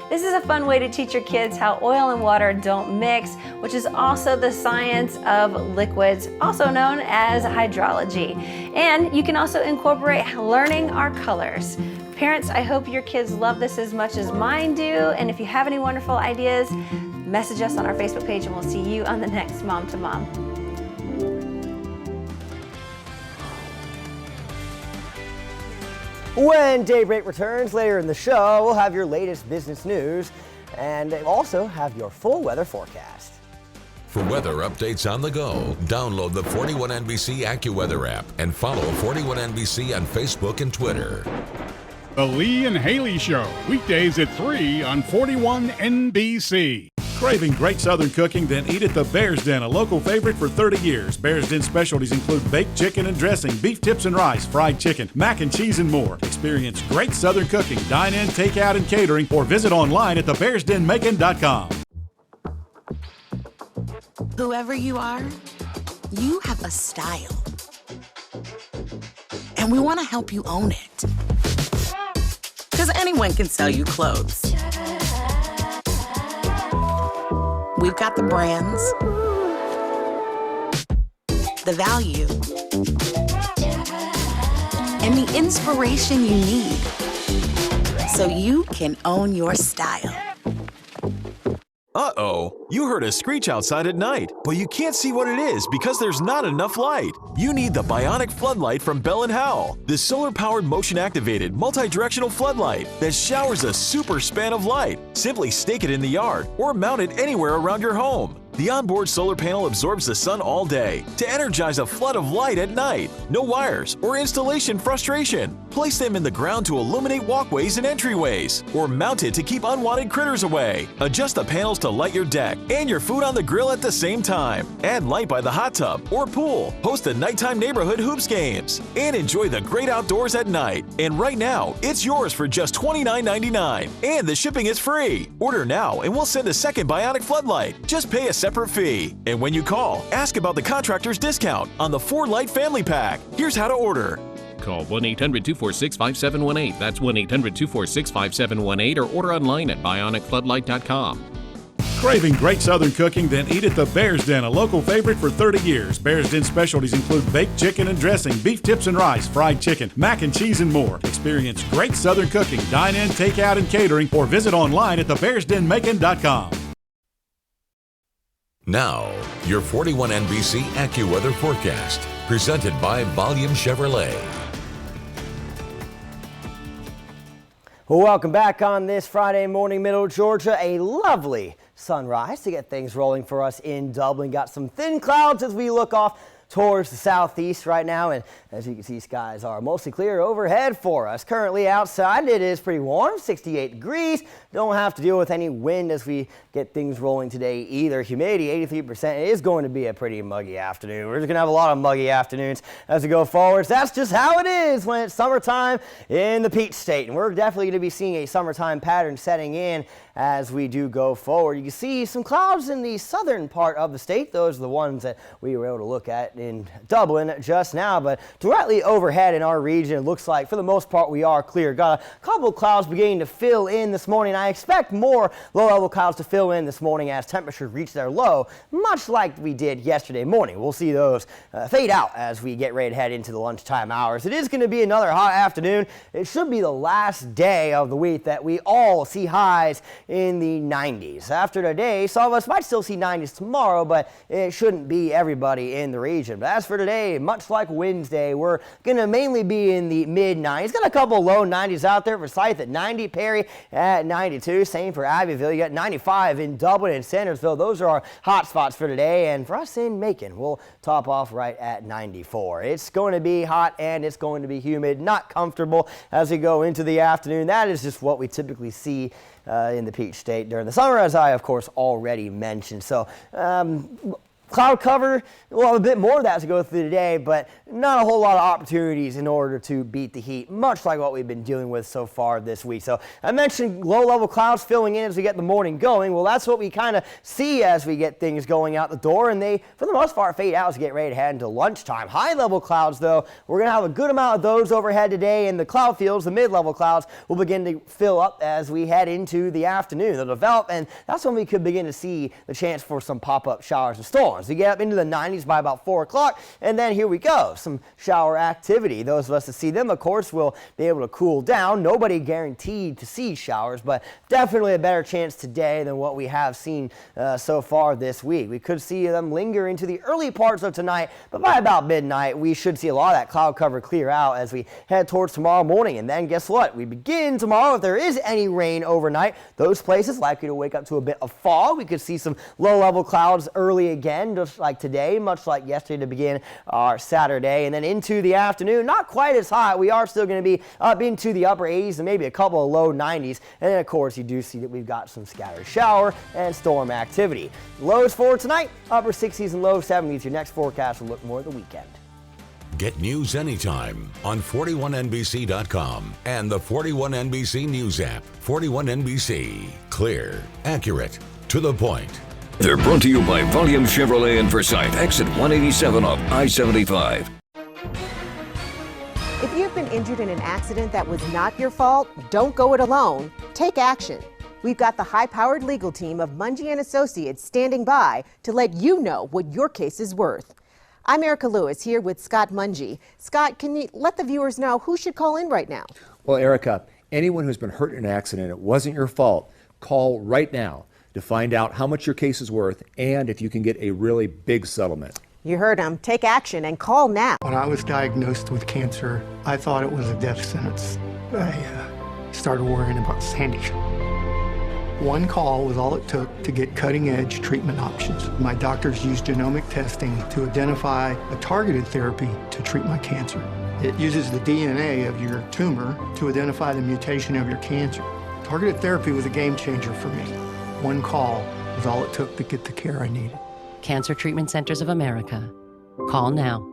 This is a fun way to teach your kids how oil and water don't mix, which is also the science of liquids, also known as hydrology. And you can also incorporate learning our colors. Parents, I hope your kids love this as much as mine do. And if you have any wonderful ideas, message us on our Facebook page and we'll see you on the next Mom to Mom. When Daybreak returns later in the show, we'll have your latest business news and also have your full weather forecast. For weather updates on the go, download the 41NBC Accuweather app and follow 41NBC on Facebook and Twitter. The Lee and Haley Show, weekdays at 3 on 41NBC. Craving great Southern cooking? Then eat at the Bear's Den, a local favorite for 30 years. Bear's Den specialties include baked chicken and dressing, beef tips and rice, fried chicken, mac and cheese, and more. Experience great Southern cooking, dine in, take out, and catering, or visit online at thebearsdenmacon.com. Whoever you are, you have a style. And we want to help you own it. Because anyone can sell you clothes. We've got the brands, the value, and the inspiration you need so you can own your style. Uh-oh, you heard a screech outside at night, but you can't see what it is because there's not enough light. You need the Bionic Floodlight from Bell & Howell, the solar-powered motion-activated multi-directional floodlight that showers a super span of light. Simply stake it in the yard or mount it anywhere around your home. The onboard solar panel absorbs the sun all day to energize a flood of light at night. No wires or installation frustration. Place them in the ground to illuminate walkways and entryways, or mount it to keep unwanted critters away. Adjust the panels to light your deck and your food on the grill at the same time. Add light by the hot tub or pool. Host the nighttime neighborhood hoops games and enjoy the great outdoors at night. And right now, it's yours for just $29.99, and the shipping is free. Order now and we'll send a second Bionic Floodlight. Just pay a separate fee. And when you call, ask about the contractor's discount on the 4-light family pack. Here's how to order. Call 1-800-246-5718. That's 1-800-246-5718, or order online at bionicfloodlight.com. Craving great Southern cooking? Then eat at the Bear's Den, a local favorite for 30 years. Bear's Den specialties include baked chicken and dressing, beef tips and rice, fried chicken, mac and cheese, and more. Experience great Southern cooking, dine in, take out, and catering, or visit online at thebearsdenmacon.com. Now, your 41NBC Accuweather Forecast, presented by Volume Chevrolet. Welcome back on this Friday morning, Middle Georgia. A lovely sunrise to get things rolling for us in Dublin. Got some thin clouds as we look off towards the southeast right now, and as you can see, skies are mostly clear overhead for us. Currently outside, it is pretty warm, 68 degrees. Don't have to deal with any wind as we get things rolling today either. Humidity 83%. It is going to be a pretty muggy afternoon. We're just going to have a lot of muggy afternoons as we go forward. So that's just how it is when it's summertime in the Peach State, and we're definitely going to be seeing a summertime pattern setting in as we do go forward. You can see some clouds in the southern part of the state. Those are the ones that we were able to look at in Dublin just now, but directly overhead in our region, it looks like for the most part we are clear. Got a couple of clouds beginning to fill in this morning. I expect more low-level clouds to fill in this morning as temperatures reach their low, much like we did yesterday morning. We'll see those fade out as we get ready to head into the lunchtime hours. It is going to be another hot afternoon. It should be the last day of the week that we all see highs in the 90s. After today, some of us might still see 90s tomorrow, but it shouldn't be everybody in the region. But as for today, much like Wednesday, we're going to mainly be in the mid-90s. Got a couple low 90s out there for Forsyth at 90, Perry at 92. Same for Abbeville. You got 95 in Dublin and Sandersville. Those are our hot spots for today. And for us in Macon, we'll top off right at 94. It's going to be hot and it's going to be humid, not comfortable as we go into the afternoon. That is just what we typically see in the Peach State during the summer, as I, of course, already mentioned. So Cloud cover, we'll have a bit more of that to go through today, but not a whole lot of opportunities in order to beat the heat, much like what we've been dealing with so far this week. So I mentioned low-level clouds filling in as we get the morning going. Well, that's what we kind of see as we get things going out the door, and they, for the most part, fade out as we get ready to head into lunchtime. High-level clouds, though, we're going to have a good amount of those overhead today, and the cloud fields, the mid-level clouds, will begin to fill up as we head into the afternoon. They'll develop, and that's when we could begin to see the chance for some pop-up showers and storms. We get up into the 90s by about 4 o'clock, and then here we go, some shower activity. Those of us that see them, of course, will be able to cool down. Nobody guaranteed to see showers, but definitely a better chance today than what we have seen so far this week. We could see them linger into the early parts of tonight, but by about midnight, we should see a lot of that cloud cover clear out as we head towards tomorrow morning. And then guess what? We begin tomorrow. If there is any rain overnight, those places likely to wake up to a bit of fog. We could see some low-level clouds early again, just like today, much like yesterday to begin our Saturday. And then into the afternoon, not quite as hot. We are still going to be up into the upper 80s and maybe a couple of low 90s. And then, of course, you do see that we've got some scattered shower and storm activity. Lows for tonight, upper 60s and low 70s. Your next forecast will look more at the weekend. Get news anytime on 41NBC.com and the 41NBC News app. 41NBC. Clear, accurate, to the point. They're brought to you by Volume Chevrolet in Forsyth, exit 187 off I-75. If you've been injured in an accident that was not your fault, don't go it alone. Take action. We've got the high-powered legal team of Mungie & Associates standing by to let you know what your case is worth. I'm Erica Lewis here with Scott Mungie. Scott, can you let the viewers know who should call in right now? Well, Erica, anyone who's been hurt in an accident, it wasn't your fault, call right now to find out how much your case is worth and if you can get a really big settlement. You heard him. Take action and call now. When I was diagnosed with cancer, I thought it was a death sentence. I started worrying about Sandy. One call was all it took to get cutting-edge treatment options. My doctors used genomic testing to identify a targeted therapy to treat my cancer. It uses the DNA of your tumor to identify the mutation of your cancer. Targeted therapy was a game changer for me. One call was all it took to get the care I needed. Cancer Treatment Centers of America. Call now.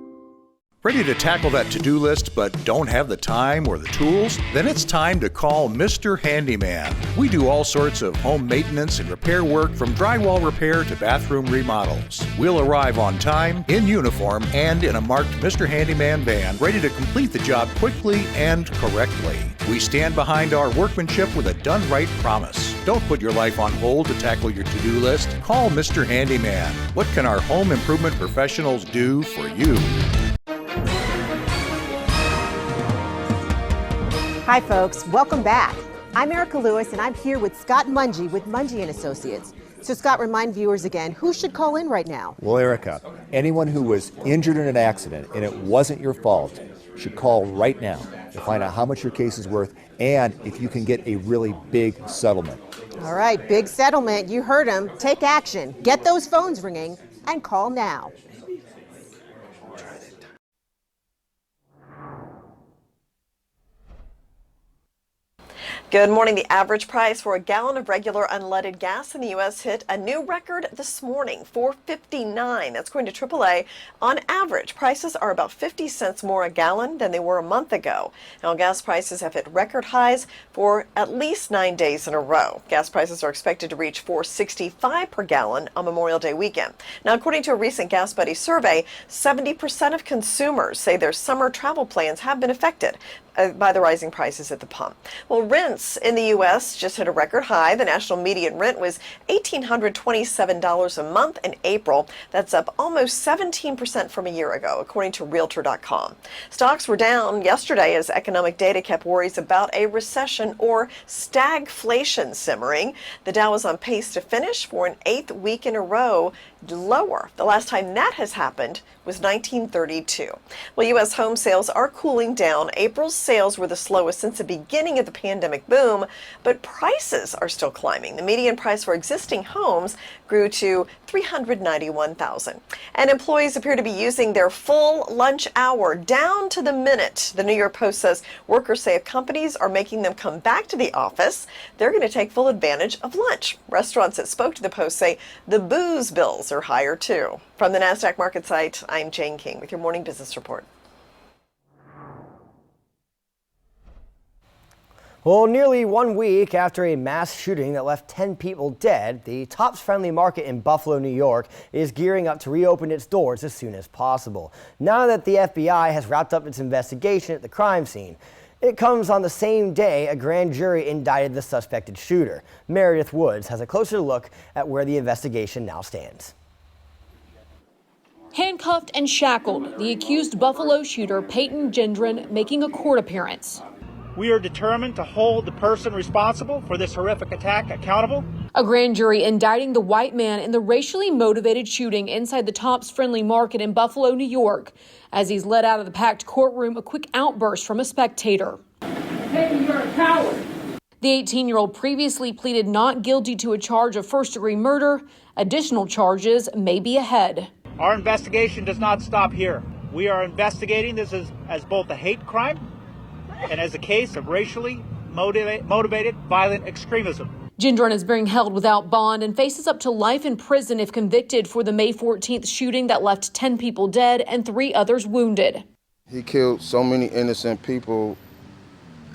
Ready to tackle that to-do list but don't have the time or the tools? Then it's time to call Mr. Handyman. We do all sorts of home maintenance and repair work from drywall repair to bathroom remodels. We'll arrive on time, in uniform, and in a marked Mr. Handyman van, ready to complete the job quickly and correctly. We stand behind our workmanship with a done-right promise. Don't put your life on hold to tackle your to-do list. Call Mr. Handyman. What can our home improvement professionals do for you? Hi, folks. Welcome back. I'm Erica Lewis, and I'm here with Scott Mungie with Mungie & Associates. So, Scott, remind viewers again, who should call in right now? Well, Erica, anyone who was injured in an accident and it wasn't your fault should call right now to find out how much your case is worth and if you can get a really big settlement. All right, big settlement. You heard him. Take action. Get those phones ringing and call now. Good morning. The average price for a gallon of regular unleaded gas in the U.S. hit a new record this morning, $4.59. That's according to AAA. On average, prices are about 50 cents more a gallon than they were a month ago. Now, gas prices have hit record highs for at least 9 days in a row. Gas prices are expected to reach $4.65 per gallon on Memorial Day weekend. Now, according to a recent Gas Buddy survey, 70% of consumers say their summer travel plans have been affected by the rising prices at the pump. Well, rents in the U.S. just hit a record high. The national median rent was $1,827 a month in April. That's up almost 17% from a year ago, according to Realtor.com. Stocks were down yesterday as economic data kept worries about a recession or stagflation simmering. The Dow was on pace to finish for an 8th week in a row lower. The last time that has happened was 1932. Well, U.S. home sales are cooling down. April's sales were the slowest since the beginning of the pandemic boom, but prices are still climbing. The median price for existing homes grew to $391,000. And employees appear to be using their full lunch hour down to the minute. The New York Post says workers say if companies are making them come back to the office, they're going to take full advantage of lunch. Restaurants that spoke to the Post say the booze bills are higher too. From the NASDAQ market site, I'm Jane King with your morning business report. Well, nearly 1 week after a mass shooting that left 10 people dead, the Tops Friendly Market in Buffalo, New York is gearing up to reopen its doors as soon as possible, now that the FBI has wrapped up its investigation at the crime scene. It comes on the same day a grand jury indicted the suspected shooter. Meredith Woods has a closer look at where the investigation now stands. Handcuffed and shackled, the accused Buffalo shooter Peyton Gendron making a court appearance. We are determined to hold the person responsible for this horrific attack accountable. A grand jury indicting the white man in the racially motivated shooting inside the Tops Friendly Market in Buffalo, New York. As he's led out of the packed courtroom, a quick outburst from a spectator. Hey, you're a coward. The 18-year-old previously pleaded not guilty to a charge of first-degree murder. Additional charges may be ahead. Our investigation does not stop here. We are investigating this as both a hate crime and as a case of racially motivated violent extremism. Gendron is being held without bond and faces up to life in prison if convicted for the May 14th shooting that left 10 people dead and 3 others wounded. He killed so many innocent people.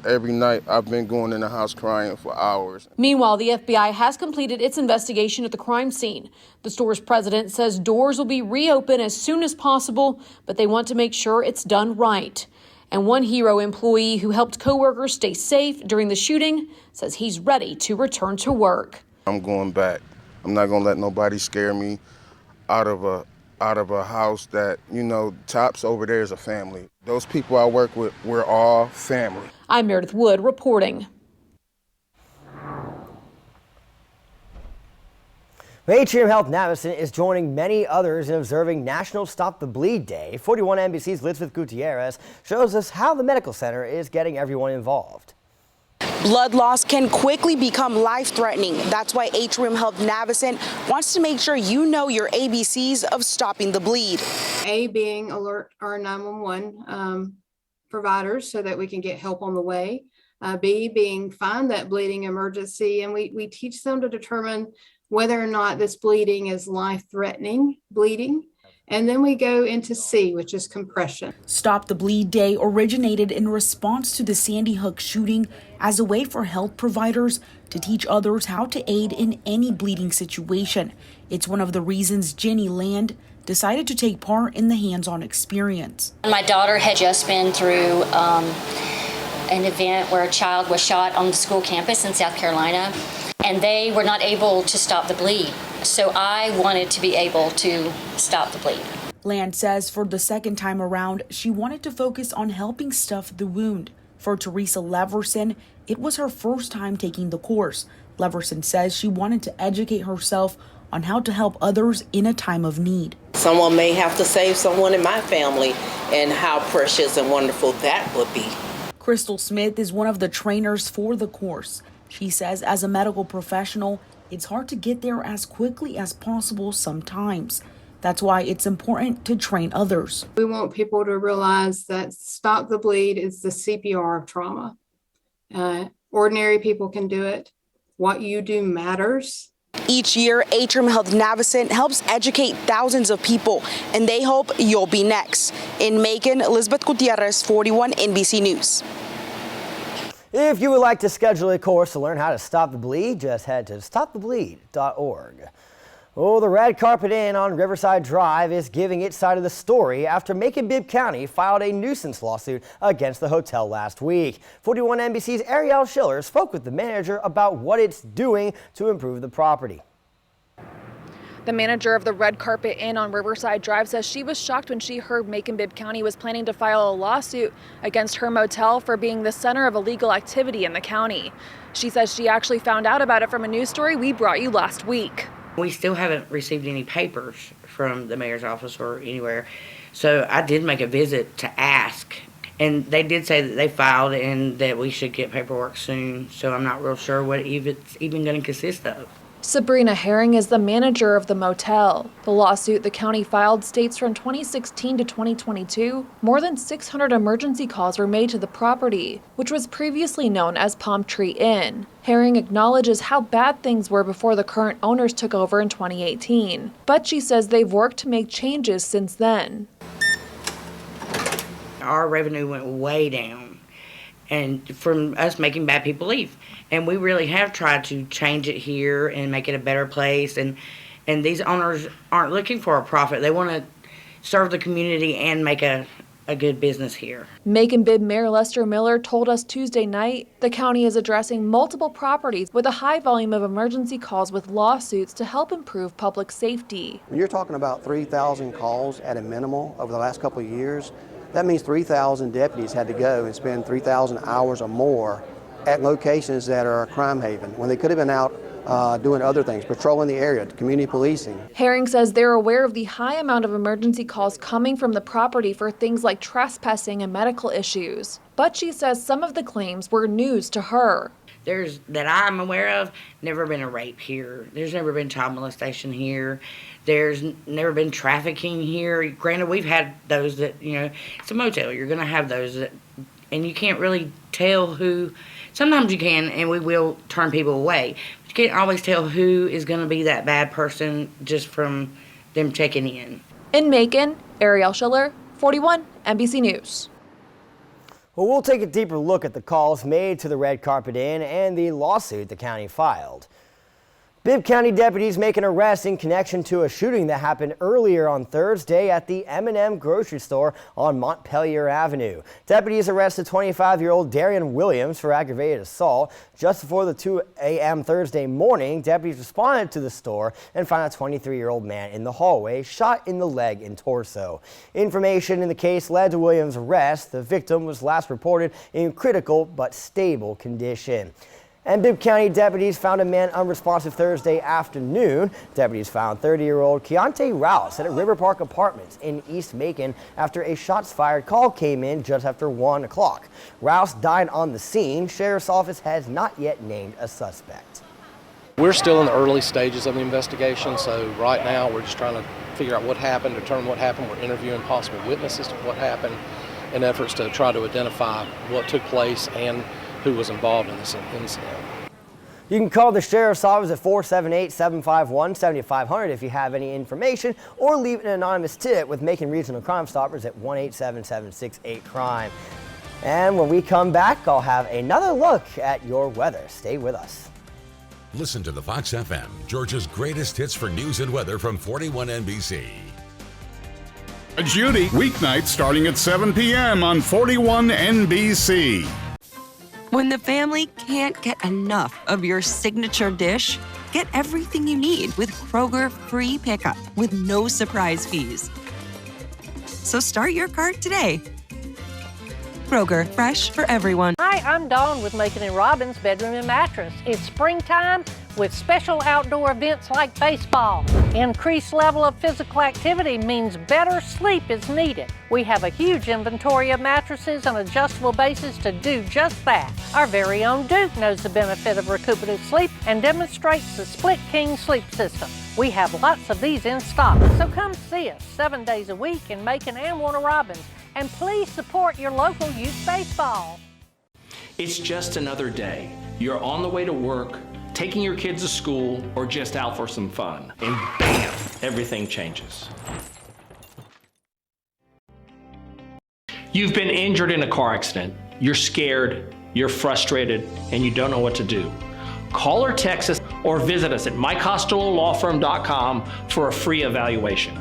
Every night I've been going in the house crying for hours. Meanwhile, the FBI has completed its investigation at the crime scene. The store's president says doors will be reopened as soon as possible, but they want to make sure it's done right. And one Hero employee who helped coworkers stay safe during the shooting says he's ready to return to work. I'm going back. I'm not going to let nobody scare me out of a house that, Tops over there is a family. Those people I work with, we're all family. I'm Meredith Wood reporting. Atrium Health Navicent is joining many others in observing National Stop the Bleed Day. 41 NBC's Elizabeth Gutierrez shows us how the medical center is getting everyone involved. Blood loss can quickly become life-threatening. That's why Atrium Health Navicent wants to make sure you know your ABCs of stopping the bleed. A being alert our 911 providers so that we can get help on the way. B being find that bleeding emergency, and we teach them to determine whether or not this bleeding is life-threatening bleeding. And then we go into C, which is compression. Stop the Bleed Day originated in response to the Sandy Hook shooting as a way for health providers to teach others how to aid in any bleeding situation. It's one of the reasons Jenny Land decided to take part in the hands-on experience. My daughter had just been through an event where a child was shot on the school campus in South Carolina, and they were not able to stop the bleed. So I wanted to be able to stop the bleed. Land says for the second time around, she wanted to focus on helping stuff the wound. For Teresa Leverson, it was her first time taking the course. Leverson says she wanted to educate herself on how to help others in a time of need. Someone may have to save someone in my family, and how precious and wonderful that would be. Crystal Smith is one of the trainers for the course. She says as a medical professional, it's hard to get there as quickly as possible sometimes. That's why it's important to train others. We want people to realize that stop the bleed is the CPR of trauma. Ordinary people can do it. What you do matters. Each year, Atrium Health Navicent helps educate thousands of people, and they hope you'll be next. In Macon, Elizabeth Gutierrez, 41 NBC News. If you would like to schedule a course to learn how to stop the bleed, just head to stopthebleed.org. Oh, the Red Carpet Inn on Riverside Drive is giving its side of the story after Macon-Bibb County filed a nuisance lawsuit against the hotel last week. 41 NBC's Ariel Schiller spoke with the manager about what it's doing to improve the property. The manager of the Red Carpet Inn on Riverside Drive says she was shocked when she heard Macon-Bibb County was planning to file a lawsuit against her motel for being the center of illegal activity in the county. She says she actually found out about it from a news story we brought you last week. We still haven't received any papers from the mayor's office or anywhere So I did make a visit to ask, and they did say that they filed and that we should get paperwork soon. So I'm not real sure what it's even going to consist of. Sabrina Herring is the manager of the motel. The lawsuit the county filed states from 2016 to 2022, more than 600 emergency calls were made to the property, which was previously known as Palm Tree Inn. Herring acknowledges how bad things were before the current owners took over in 2018, but she says they've worked to make changes since then. Our revenue went way down, and from us making bad people leave. And we really have tried to change it here and make it a better place. And these owners aren't looking for a profit. They want to serve the community and make a good business here. Macon-Bibb Mayor Lester Miller told us Tuesday night the county is addressing multiple properties with a high volume of emergency calls with lawsuits to help improve public safety. When you're talking about 3,000 calls at a minimal over the last couple of years, that means 3,000 deputies had to go and spend 3,000 hours or more at locations that are a crime haven when they could have been out doing other things, patrolling the area, community policing. Herring says they're aware of the high amount of emergency calls coming from the property for things like trespassing and medical issues. But she says some of the claims were news to her. There's, that I'm aware of, never been a rape here. There's never been child molestation here. There's never been trafficking here. Granted, we've had those that, it's a motel. You're going to have those that, and you can't really tell who. Sometimes you can, and we will turn people away. But you can't always tell who is going to be that bad person just from them checking in. In Macon, Ariel Schiller, 41 NBC News. Well, we'll take a deeper look at the calls made to the Red Carpet Inn and the lawsuit the county filed. Bibb County deputies make an arrest in connection to a shooting that happened earlier on Thursday at the M&M grocery store on Montpelier Avenue. Deputies arrested 25-year-old Darian Williams for aggravated assault. Just before the 2 a.m. Thursday morning, deputies responded to the store and found a 23-year-old man in the hallway, shot in the leg and torso. Information in the case led to Williams' arrest. The victim was last reported in critical but stable condition. And Bibb County deputies found a man unresponsive Thursday afternoon. Deputies found 30-year-old Keontae Rouse at River Park Apartments in East Macon after a shots fired call came in just after 1 o'clock. Rouse died on the scene. Sheriff's Office has not yet named a suspect. We're still in the early stages of the investigation, so right now we're just trying to figure out what happened, determine what happened. We're interviewing possible witnesses to what happened in efforts to try to identify what took place and who was involved in this incident. You can call the Sheriff's Office at 478-751-7500 if you have any information, or leave an anonymous tip with Macon Regional Crime Stoppers at 1-877-668-CRIME. And when we come back, I'll have another look at your weather. Stay with us. Listen to the Fox FM, Georgia's greatest hits for news and weather from 41 NBC. Judy, weeknights starting at 7 p.m. on 41 NBC. When the family can't get enough of your signature dish, get everything you need with Kroger free pickup with no surprise fees. So start your cart today. Kroger, fresh for everyone. Hi, I'm Dawn with Macon and Robbins Bedroom and Mattress. It's springtime with special outdoor events like baseball. Increased level of physical activity means better sleep is needed. We have a huge inventory of mattresses and adjustable bases to do just that. Our very own Duke knows the benefit of recuperative sleep and demonstrates the Split King sleep system. We have lots of these in stock, so come see us 7 days a week in Macon and Warner Robins. And please support your local youth baseball. It's just another day. You're on the way to work, taking your kids to school, or just out for some fun. And bam, everything changes. You've been injured in a car accident. You're scared, you're frustrated, and you don't know what to do. Call or text us or visit us at mycostellolawfirm.com for a free evaluation.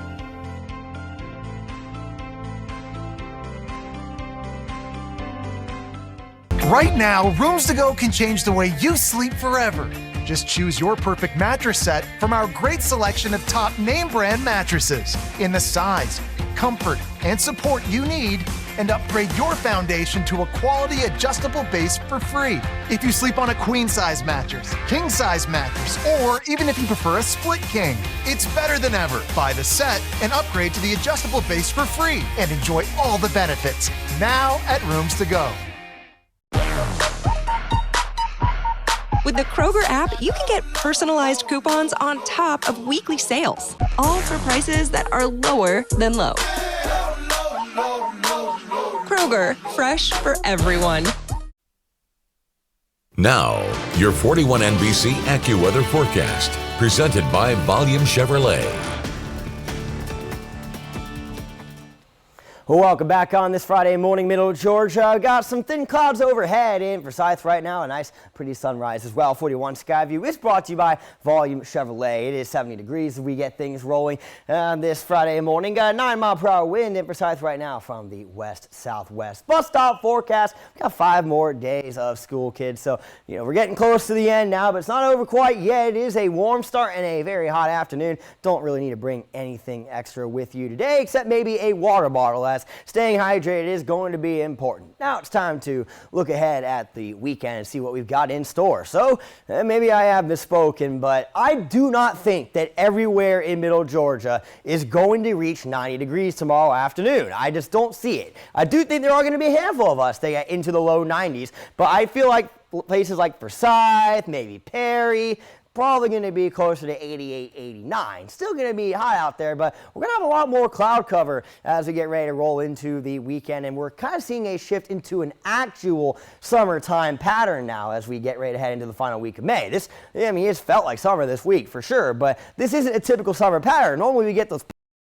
Right now, Rooms to Go can change the way you sleep forever. Just choose your perfect mattress set from our great selection of top name brand mattresses in the size, comfort, and support you need and upgrade your foundation to a quality adjustable base for free. If you sleep on a queen-size mattress, king-size mattress, or even if you prefer a split king, it's better than ever. Buy the set and upgrade to the adjustable base for free and enjoy all the benefits now at Rooms to Go. With the Kroger app, you can get personalized coupons on top of weekly sales, all for prices that are lower than low. Kroger, fresh for everyone. Now, your 41 NBC Accuweather Forecast, presented by Volume Chevrolet. Welcome back on this Friday morning, Middle Georgia. Got some thin clouds overhead in Forsyth right now. A nice, pretty sunrise as well. 41 Skyview is brought to you by Volume Chevrolet. It is 70 degrees as we get things rolling this Friday morning. Got a 9-mile-per-hour wind in Forsyth right now from the west-southwest. Bus stop forecast. We got 5 more days of school, kids. So, we're getting close to the end now, but it's not over quite yet. It is a warm start and a very hot afternoon. Don't really need to bring anything extra with you today, except maybe a water bottle, as staying hydrated is going to be important. Now it's time to look ahead at the weekend and see what we've got in store. So maybe I have misspoken, but I do not think that everywhere in Middle Georgia is going to reach 90 degrees tomorrow afternoon. I just don't see it. I do think there are going to be a handful of us that get into the low 90s, but I feel like places like Forsyth, maybe Perry, probably going to be closer to 88, 89. Still going to be hot out there, but we're going to have a lot more cloud cover as we get ready to roll into the weekend, and we're kind of seeing a shift into an actual summertime pattern now as we get ready to head into the final week of May. It's felt like summer this week for sure, but this isn't a typical summer pattern. Normally we get those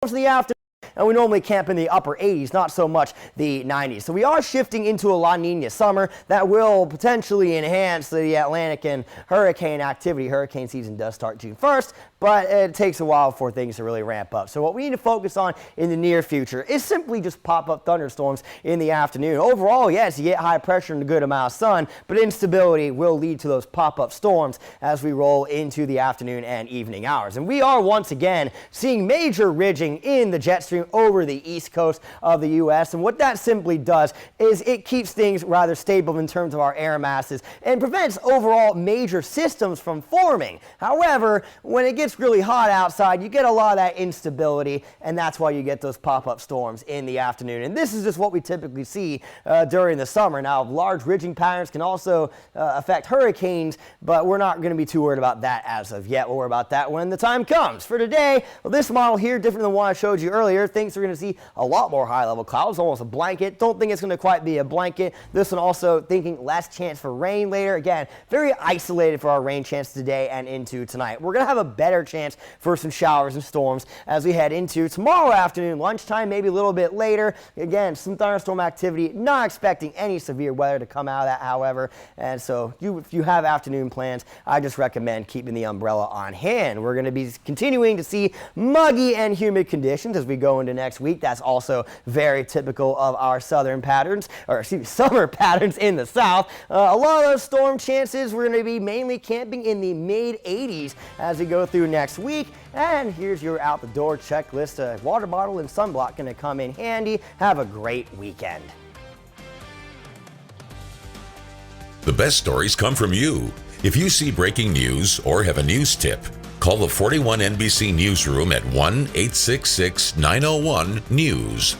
in the afternoon, and we normally camp in the upper 80s, not so much the 90s. So we are shifting into a La Nina summer that will potentially enhance the Atlantic and hurricane activity. Hurricane season does start June 1st, but it takes a while for things to really ramp up. So what we need to focus on in the near future is simply just pop-up thunderstorms in the afternoon. Overall, yes, you get high pressure and a good amount of sun, but instability will lead to those pop-up storms as we roll into the afternoon and evening hours. And we are once again seeing major ridging in the jet stream over the east coast of the U.S. And what that simply does is it keeps things rather stable in terms of our air masses and prevents overall major systems from forming. However, when it gets really hot outside, you get a lot of that instability, and that's why you get those pop-up storms in the afternoon. And this is just what we typically see during the summer. Now, large ridging patterns can also affect hurricanes, but we're not going to be too worried about that as of yet. We'll worry about that when the time comes. For today, well, this model here, different than the one I showed you earlier, thinks we're going to see a lot more high-level clouds, almost a blanket. Don't think it's going to quite be a blanket. This one also thinking less chance for rain later. Again, very isolated for our rain chance today and into tonight. We're going to have a better chance for some showers and storms as we head into tomorrow afternoon, lunchtime, maybe a little bit later. Again, some thunderstorm activity. Not expecting any severe weather to come out of that, however. And so if you have afternoon plans, I just recommend keeping the umbrella on hand. We're going to be continuing to see muggy and humid conditions as we go into next week. That's also very typical of our southern patterns, or excuse me, summer patterns in the south. A lot of those storm chances, we're going to be mainly camping in the mid-80s as we go through next week. And here's your out the door checklist. A water bottle and sunblock going to come in handy. Have a great weekend. The best stories come from you. If you see breaking news or have a news tip, call the 41 NBC Newsroom at 1-866-901-NEWS.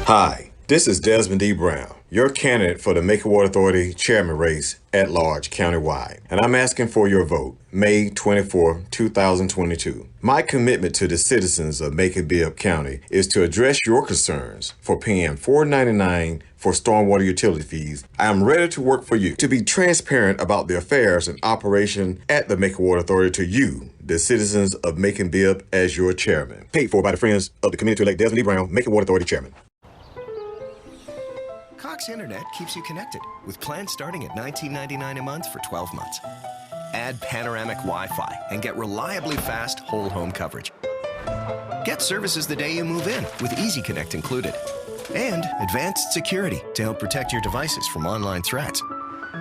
Hi, this is Desmond D. Brown, your candidate for the Make-A-Water Authority chairman race at large countywide, and I'm asking for your vote May 24, 2022. My commitment to the citizens of Macon-Bibb County is to address your concerns for paying $4.99 for stormwater utility fees. I am ready to work for you to be transparent about the affairs and operation at the Make-A-Water Authority to you, the citizens of Macon-Bibb, as your chairman. Paid for by the friends of the committee to elect Desmond D. Brown, Make-A-Water Authority chairman. Cox Internet keeps you connected with plans starting at $19.99 a month for 12 months. Add panoramic Wi-Fi and get reliably fast whole home coverage. Get services the day you move in with Easy Connect included. And advanced security to help protect your devices from online threats.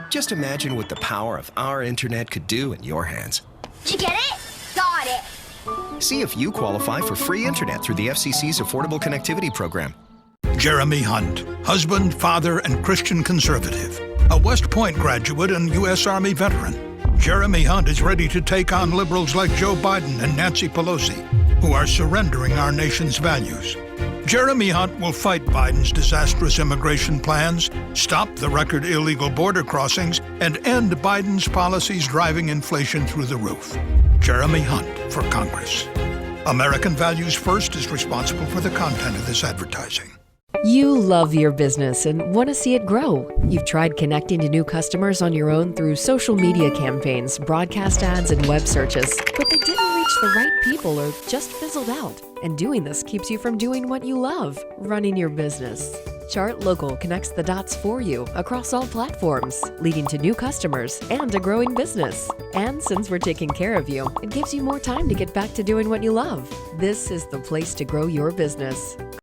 Just imagine what the power of our internet could do in your hands. Did you get it? Got it. See if you qualify for free internet through the FCC's Affordable Connectivity Program. Jeremy Hunt, husband, father, and Christian conservative. A West Point graduate and U.S. Army veteran. Jeremy Hunt is ready to take on liberals like Joe Biden and Nancy Pelosi, who are surrendering our nation's values. Jeremy Hunt will fight Biden's disastrous immigration plans, stop the record illegal border crossings, and end Biden's policies driving inflation through the roof. Jeremy Hunt for Congress. American Values First is responsible for the content of this advertising. You love your business and want to see it grow. You've tried connecting to new customers on your own through social media campaigns, broadcast ads, and web searches, but they didn't reach the right people or just fizzled out. And doing this keeps you from doing what you love, running your business. Chart Local connects the dots for you across all platforms, leading to new customers and a growing business. And since we're taking care of you, it gives you more time to get back to doing what you love. This is the place to grow your business.